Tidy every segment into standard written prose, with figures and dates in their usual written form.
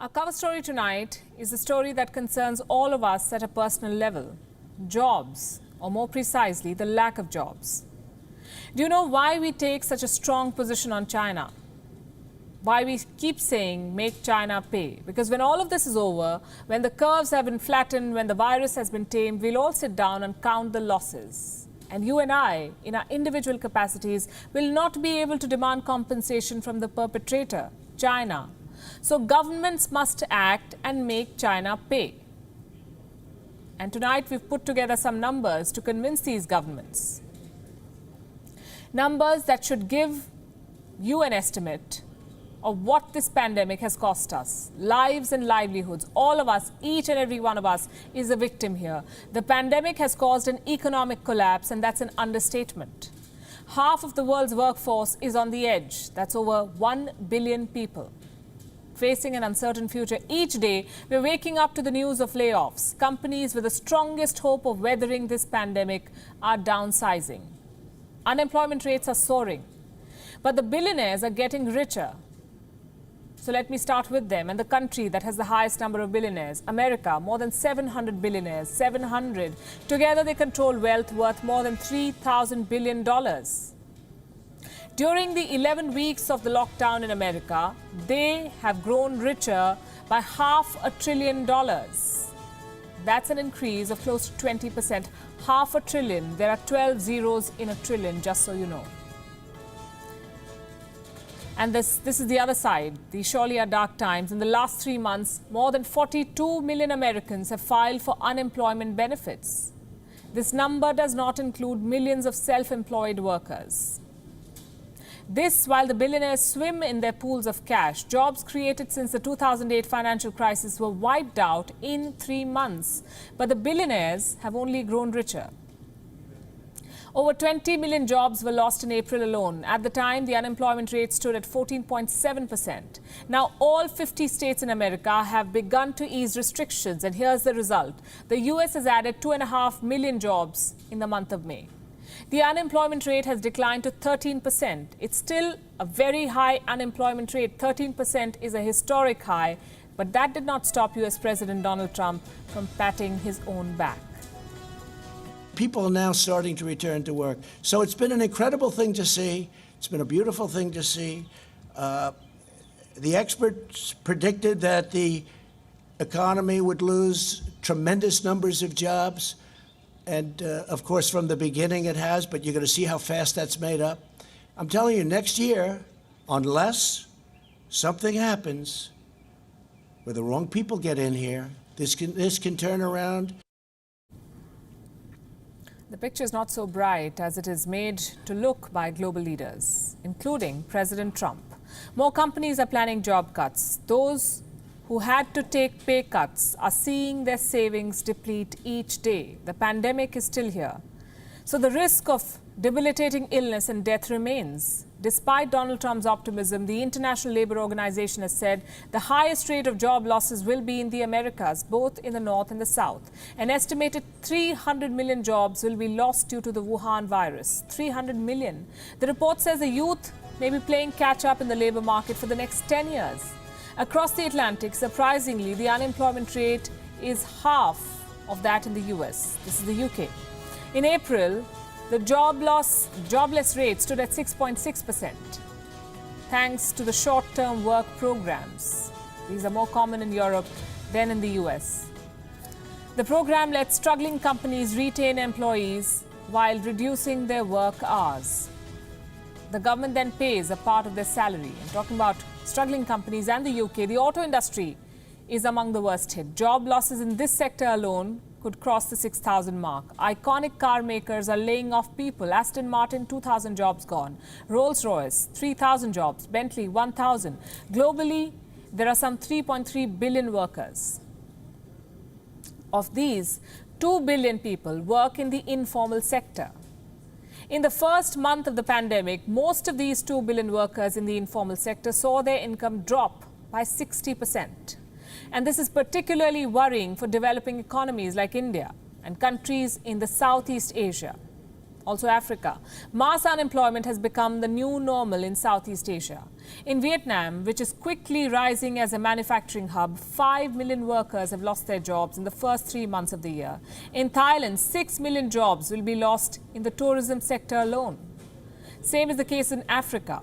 Our cover story tonight is a story that concerns all of us at a personal level. Jobs, or more precisely, the lack of jobs. Do you know why we take such a strong position on China? Why we keep saying, make China pay? Because when all of this is over, when the curves have been flattened, when the virus has been tamed, we'll all sit down and count the losses. And you and I, in our individual capacities, will not be able to demand compensation from the perpetrator, China. So governments must act and make China pay. And tonight we've put together some numbers to convince these governments. Numbers that should give you an estimate of what this pandemic has cost us. Lives and livelihoods. All of us, each and every one of us is a victim here. The pandemic has caused an economic collapse, and that's an understatement. Half of the world's workforce is on the edge. That's over 1 billion people. Facing an uncertain future, each day we're waking up to the news of layoffs. Companies with the strongest hope of weathering this pandemic are downsizing. Unemployment rates are soaring, but the billionaires are getting richer. So let me start with them and the country that has the highest number of billionaires, America, more than 700 billionaires, 700. Together they control wealth worth more than $3,000 billion. During the 11 weeks of the lockdown in America, they have grown richer by $500 billion. That's an increase of close to 20%. $500 billion. There are 12 zeros in a trillion, just so you know. And this is the other side. These surely are dark times. In the last 3 months, more than 42 million Americans have filed for unemployment benefits. This number does not include millions of self-employed workers. This while the billionaires swim in their pools of cash. Jobs created since the 2008 financial crisis were wiped out in 3 months. But the billionaires have only grown richer. Over 20 million jobs were lost in April alone. At the time, the unemployment rate stood at 14.7%. Now, all 50 states in America have begun to ease restrictions. And here's the result. The U.S. has added 2.5 million jobs in the month of May. The unemployment rate has declined to 13%. It's still a very high unemployment rate. 13% is a historic high. But that did not stop U.S. President Donald Trump from patting his own back. People are now starting to return to work. So it's been an incredible thing to see. It's been a beautiful thing to see. The experts predicted that the economy would lose tremendous numbers of jobs. And of course, from the beginning it has, but you're going to see how fast that's made up. I'm telling you, next year, unless something happens where the wrong people get in here, this can turn around. The picture is not so bright as it is made to look by global leaders, including President Trump. More companies are planning job cuts. Those who had to take pay cuts are seeing their savings deplete each day. The pandemic is still here. So the risk of debilitating illness and death remains. Despite Donald Trump's optimism, the International Labour Organization has said the highest rate of job losses will be in the Americas, both in the North and the South. An estimated 300 million jobs will be lost due to the Wuhan virus. 300 million. The report says the youth may be playing catch-up in the labour market for the next 10 years. Across the Atlantic, surprisingly, the unemployment rate is half of that in the US. This is the UK. In April, the jobless rate stood at 6.6%, thanks to the short-term work programs. These are more common in Europe than in the US. The program let struggling companies retain employees while reducing their work hours. The government then pays a part of their salary. I'm talking about struggling companies and the UK. The auto industry is among the worst hit. Job losses in this sector alone could cross the 6,000 mark. Iconic car makers are laying off people. Aston Martin, 2,000 jobs gone. Rolls-Royce, 3,000 jobs. Bentley, 1,000. Globally, there are some 3.3 billion workers. Of these, 2 billion people work in the informal sector. In the first month of the pandemic, most of these 2 billion workers in the informal sector saw their income drop by 60%. And this is particularly worrying for developing economies like India and countries in the Southeast Asia. Also Africa. Mass unemployment has become the new normal in Southeast Asia. In Vietnam, which is quickly rising as a manufacturing hub, 5 million workers have lost their jobs in the first 3 months of the year. In Thailand, 6 million jobs will be lost in the tourism sector alone. Same is the case in Africa.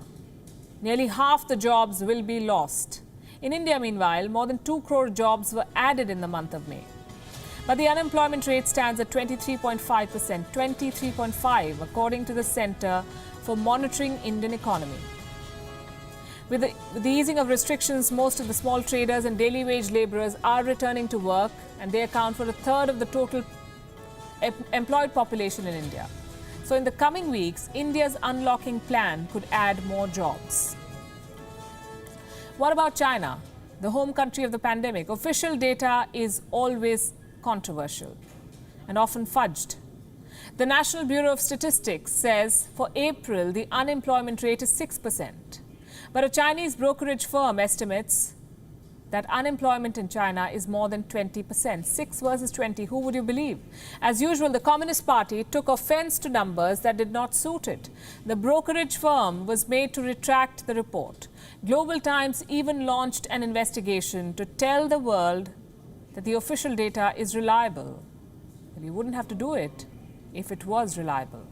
Nearly half the jobs will be lost. In India, meanwhile, more than 2 crore jobs were added in the month of May. But the unemployment rate stands at 23.5%, 23.5% according to the Center for Monitoring Indian Economy. With the easing of restrictions, most of the small traders and daily wage laborers are returning to work, and they account for a third of the total employed population in India. So in the coming weeks, India's unlocking plan could add more jobs. What about China, the home country of the pandemic? Official data is always controversial and often fudged. The National Bureau of Statistics says for April, the unemployment rate is 6%. But a Chinese brokerage firm estimates that unemployment in China is more than 20%. 6 versus 20, who would you believe? As usual, the Communist Party took offense to numbers that did not suit it. The brokerage firm was made to retract the report. Global Times even launched an investigation to tell the world that the official data is reliable. But you wouldn't have to do it if it was reliable.